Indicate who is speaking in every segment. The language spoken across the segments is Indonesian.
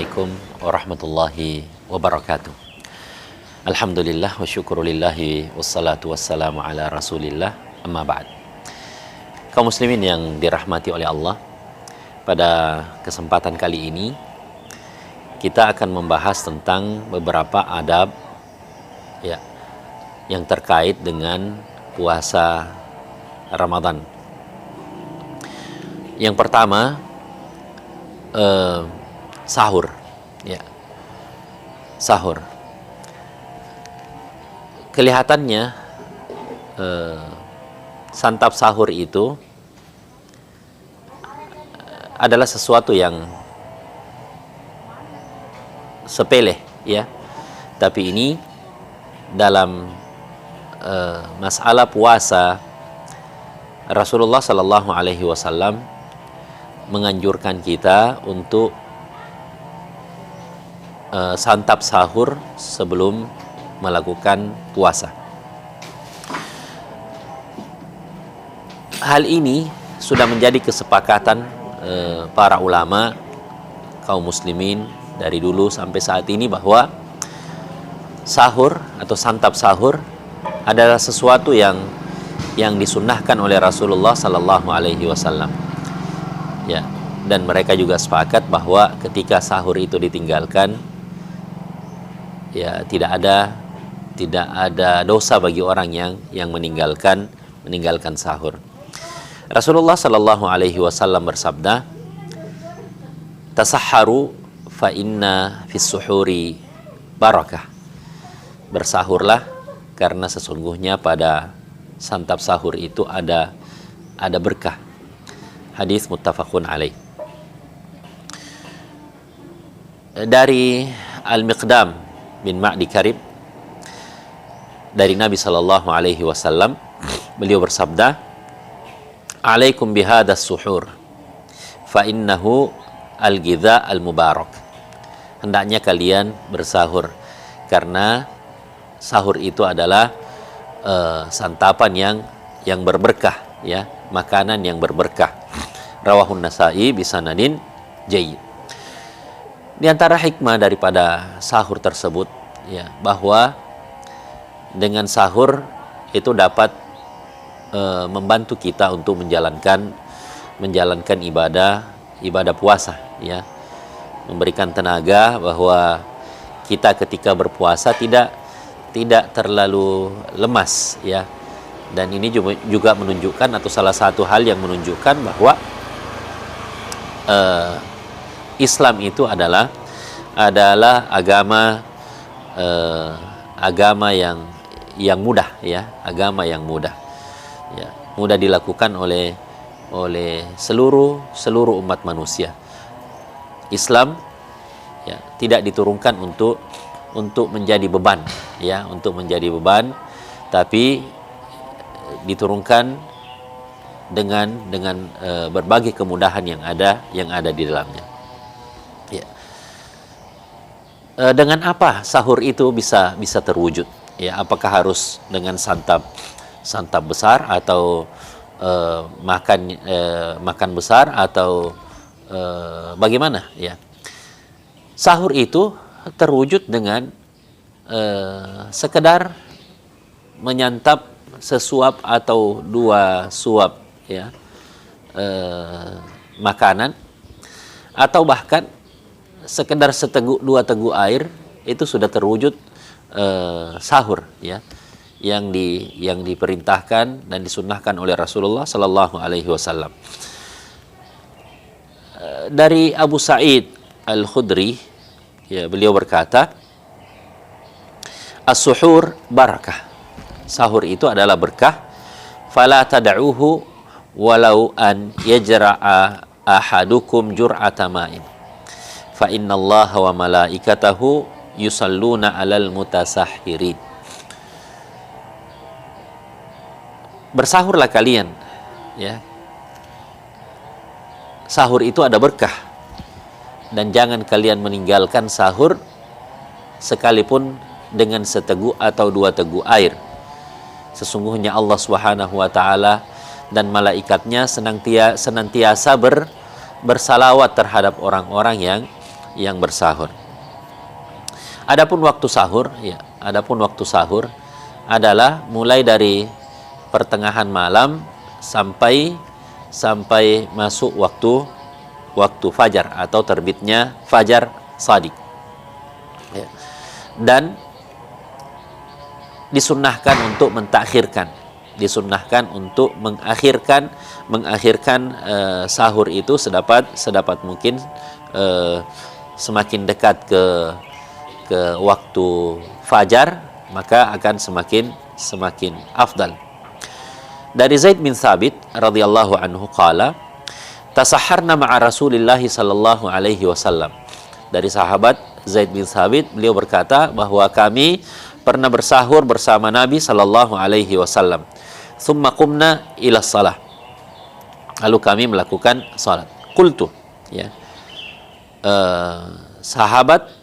Speaker 1: Assalamualaikum warahmatullahi wabarakatuh. Alhamdulillah wa syukurulillahi wassalatu wassalamu ala rasulillah, amma ba'd. Kaum muslimin yang dirahmati oleh Allah, pada kesempatan kali ini kita akan membahas tentang beberapa adab ya, yang terkait dengan puasa Ramadan. Yang pertama, sahur, ya, sahur. Kelihatannya santap sahur itu adalah sesuatu yang sepele, ya. Tapi ini dalam masalah puasa, Rasulullah Shallallahu Alaihi Wasallam menganjurkan kita untuk santap sahur sebelum melakukan puasa. Hal ini sudah menjadi kesepakatan para ulama kaum muslimin dari dulu sampai saat ini, bahwa sahur atau santap sahur adalah sesuatu yang disunnahkan oleh Rasulullah Sallallahu Alaihi Wasallam. Ya, dan mereka juga sepakat bahwa ketika sahur itu ditinggalkan, ya tidak ada dosa bagi orang yang meninggalkan sahur. Rasulullah Sallallahu Alaihi Wasallam bersabda, "Tasahharu fa inna fis suhuri barakah." Bersahurlah karena sesungguhnya pada santap sahur itu ada berkah. Hadis muttafaqun alaih. Dari Al-Miqdam bin Ma'di Karib dari Nabi Sallallahu Alaihi Wasallam, beliau bersabda, "Alaikum bihadas suhur, fa innahu al-ghidha al-mubarak." Hendaknya kalian bersahur karena sahur itu adalah santapan yang berberkah, ya, makanan yang berberkah. Rawahun Nasa'i bisanadin jayyid. Di antara hikmah daripada sahur tersebut, ya, bahwa dengan sahur itu dapat membantu kita untuk menjalankan ibadah puasa, ya, memberikan tenaga, bahwa kita ketika berpuasa tidak terlalu lemas, ya. Dan ini juga menunjukkan, atau salah satu hal yang menunjukkan bahwa Islam itu adalah agama yang mudah, ya, agama yang mudah, ya, mudah dilakukan oleh seluruh umat manusia. Islam, ya, tidak diturunkan untuk menjadi beban, ya, tapi diturunkan dengan berbagai kemudahan yang ada di dalamnya. Ya. Dengan apa sahur itu bisa terwujud? Ya, apakah harus dengan santap besar, atau makan besar, atau bagaimana? Ya, sahur itu terwujud dengan sekedar menyantap sesuap atau dua suap, ya, makanan, atau bahkan sekedar dua teguk air, itu sudah terwujud sahur, ya, yang diperintahkan dan disunnahkan oleh Rasulullah Sallallahu Alaihi Wasallam. Dari Abu Sa'id Al-Khudri, ya, beliau berkata, "As-suhur barakah." Sahur itu adalah berkah. "Fala tad'uhu walau an yajra'a ahadukum jur'ata ma'in. Fa innallaha wa malaikatahu yusalluna 'alal mutasahhirin." Bersahurlah kalian, ya. Sahur itu ada berkah, dan jangan kalian meninggalkan sahur sekalipun dengan seteguk atau dua teguk air. Sesungguhnya Allah Subhanahu wa taala dan malaikatnya senantiasa bersalawat terhadap orang-orang yang bersahur. Adapun waktu sahur, ya, adapun waktu sahur adalah mulai dari pertengahan malam sampai masuk waktu fajar atau terbitnya fajar shadiq. Ya. Dan disunnahkan untuk mengakhirkan sahur itu sedapat mungkin, semakin dekat ke waktu fajar maka akan semakin afdal. Dari Zaid bin Thabit radhiyallahu anhu qala tasahharna ma'a Rasulillah sallallahu alaihi wasallam. Dari sahabat Zaid bin Thabit, beliau berkata bahwa kami pernah bersahur bersama Nabi sallallahu alaihi wasallam. Tsumma qumna ila shalah. Lalu kami melakukan salat. Qultu, ya. Sahabat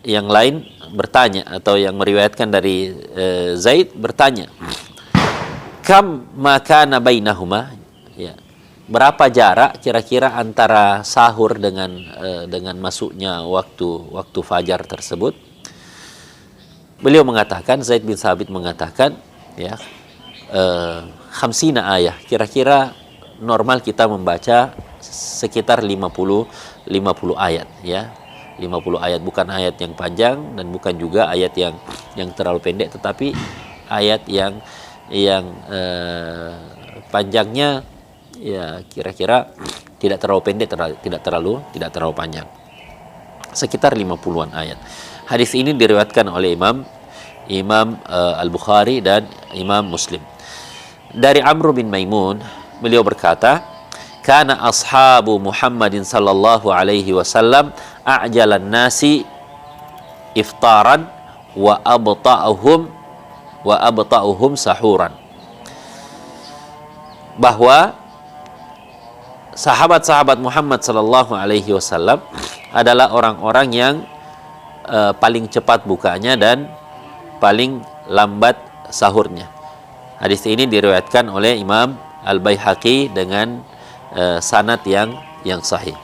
Speaker 1: yang lain bertanya, atau yang meriwayatkan dari Zaid bertanya, kam makana bainahuma, ya, berapa jarak kira-kira antara sahur dengan masuknya waktu fajar tersebut? Beliau mengatakan, Zaid bin Thabit mengatakan, ya, khamsina ayah, kira-kira normal kita membaca sekitar 50 ayat, ya. 50 ayat, bukan ayat yang panjang dan bukan juga ayat yang terlalu pendek, tetapi ayat yang panjangnya ya kira-kira tidak terlalu pendek, tidak terlalu panjang, sekitar 50-an ayat. Hadis ini diriwayatkan oleh Imam Al-Bukhari dan Imam Muslim. Dari Amr bin Maimun, beliau berkata, kana ashabu Muhammadin sallallahu alaihi wasallam a'jalan nasi iftaran wa abta'uhum sahuran. Bahwa sahabat-sahabat Muhammad sallallahu alaihi wasallam adalah orang-orang yang paling cepat bukanya dan paling lambat sahurnya. Hadis ini diriwayatkan oleh Imam Al-Baihaqi dengan sanad yang sahih.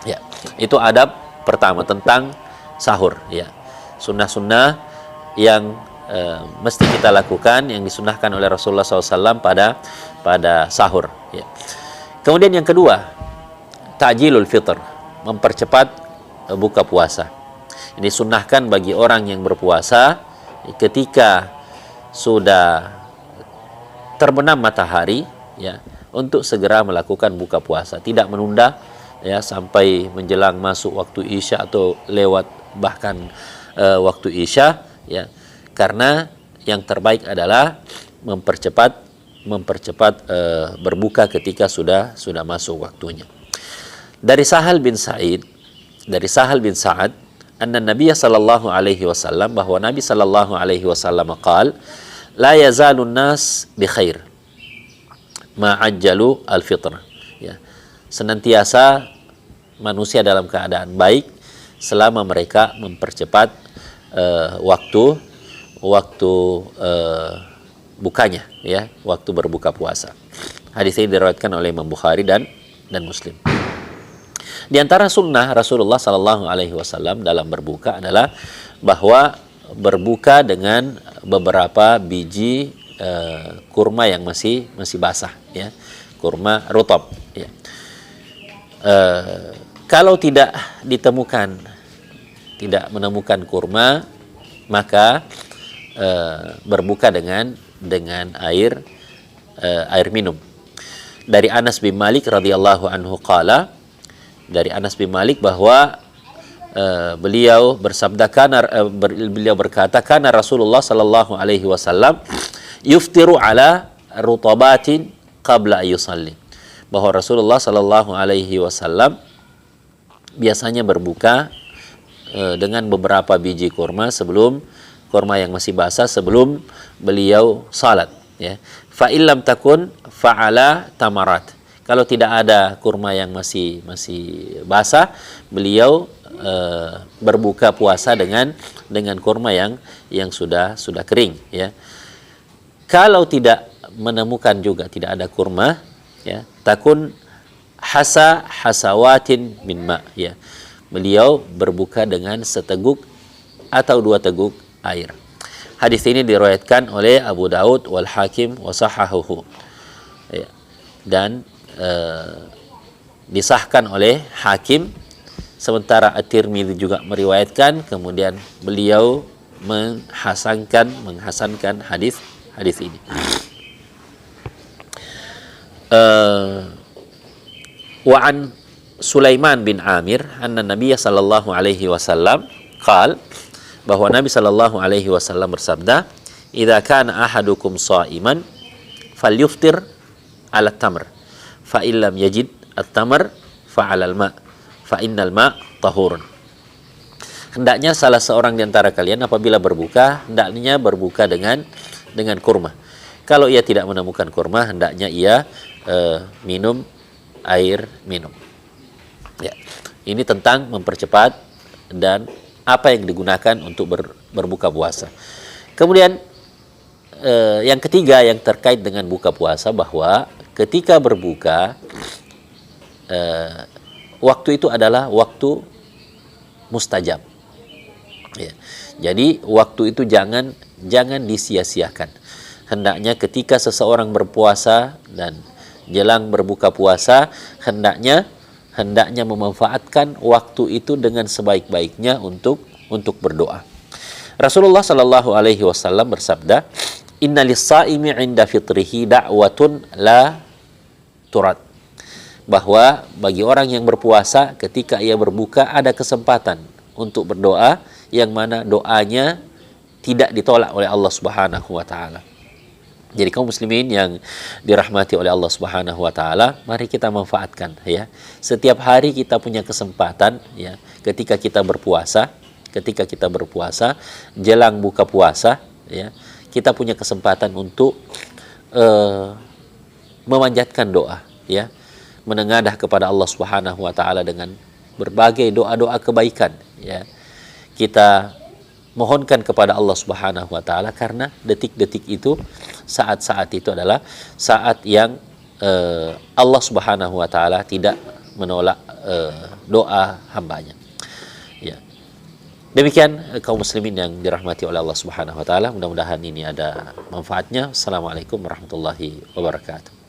Speaker 1: Ya, itu adab pertama tentang sahur, ya. Sunnah-sunnah yang mesti kita lakukan, yang disunnahkan oleh Rasulullah SAW pada sahur, ya. Kemudian yang kedua, ta'jilul fitr, mempercepat buka puasa. Ini sunnahkan bagi orang yang berpuasa ketika sudah terbenam matahari, ya, untuk segera melakukan buka puasa, tidak menunda, ya, sampai menjelang masuk waktu Isya atau lewat bahkan waktu Isya, ya, karena yang terbaik adalah mempercepat berbuka ketika sudah masuk waktunya. Dari Sahal bin Sa'ad, anna Nabiy sallallahu alaihi wasallam, bahwa Nabi sallallahu alaihi wasallam qaal, la yazalun nas bi khair ma'ajjalu al-fitr, ya. Senantiasa manusia dalam keadaan baik selama mereka mempercepat waktu bukanya, ya, waktu berbuka puasa. Hadis ini diriwayatkan oleh Imam Bukhari dan Muslim. Di antara sunnah Rasulullah sallallahu alaihi wasallam dalam berbuka adalah bahwa berbuka dengan beberapa biji kurma yang masih basah, ya, kurma rutab, ya. Kalau tidak menemukan kurma, maka berbuka dengan air minum. Dari Anas bin Malik radhiyallahu anhu qala, dari Anas bin Malik bahwa beliau bersabda, beliau berkata, kana Rasulullah sallallahu alaihi wasallam yuftiru ala rutabatin qabla yusalli, bahwa Rasulullah sallallahu alaihi wasallam biasanya berbuka dengan beberapa biji kurma yang masih basah sebelum beliau salat, ya. Fa illam takun fa'ala tamarat, kalau tidak ada kurma yang masih basah, beliau berbuka puasa dengan kurma yang sudah kering, ya. Kalau tidak menemukan juga, tidak ada kurma, ya, takun hasawatin min ma, ya. Beliau berbuka dengan seteguk atau 2 teguk air. Hadis ini diriwayatkan oleh Abu Daud wal Hakim wa sahahahu. Ya. Dan disahkan oleh Hakim, sementara At-Tirmidzi juga meriwayatkan, kemudian beliau menghasankan hadis ini. Wa an Sulaiman bin Amir anna Nabiy sallallahu alaihi wasallam qala, bahwa Nabi sallallahu alaihi wasallam bersabda, "Idza kana ahadukum sha'iman falyuftir 'ala tamr, fa illam yajid at-tamr fa 'alal ma, fa innal ma tahurun." Hendaknya salah seorang di antara kalian apabila berbuka, hendaknya berbuka dengan kurma. Kalau ia tidak menemukan kurma, hendaknya ia minum air minum. Ya. Ini tentang mempercepat dan apa yang digunakan untuk berbuka puasa. Kemudian yang ketiga yang terkait dengan buka puasa, bahwa ketika berbuka waktu itu adalah waktu mustajab. Ya. Jadi waktu itu jangan disia-siakan. Hendaknya ketika seseorang berpuasa dan jelang berbuka puasa, hendaknya memanfaatkan waktu itu dengan sebaik-baiknya untuk berdoa. Rasulullah Shallallahu alaihi wasallam bersabda, "Inna lis-shaimi 'inda fitrihi da'watun la turad." Bahwa bagi orang yang berpuasa ketika ia berbuka ada kesempatan untuk berdoa yang mana doanya tidak ditolak oleh Allah Subhanahu wa taala. Jadi kaum muslimin yang dirahmati oleh Allah Subhanahu wa taala, mari kita manfaatkan, ya. Setiap hari kita punya kesempatan, ya, ketika kita berpuasa, jelang buka puasa, ya, kita punya kesempatan untuk memanjatkan doa, ya. Menengadah kepada Allah Subhanahu wa taala dengan berbagai doa-doa kebaikan, ya. Kita mohonkan kepada Allah Subhanahu wa taala, karena detik-detik itu, saat-saat itu adalah saat yang Allah Subhanahu wa taala tidak menolak doa hambanya. Ya. Demikian kaum muslimin yang dirahmati oleh Allah Subhanahu wa taala, mudah-mudahan ini ada manfaatnya. Assalamualaikum warahmatullahi wabarakatuh.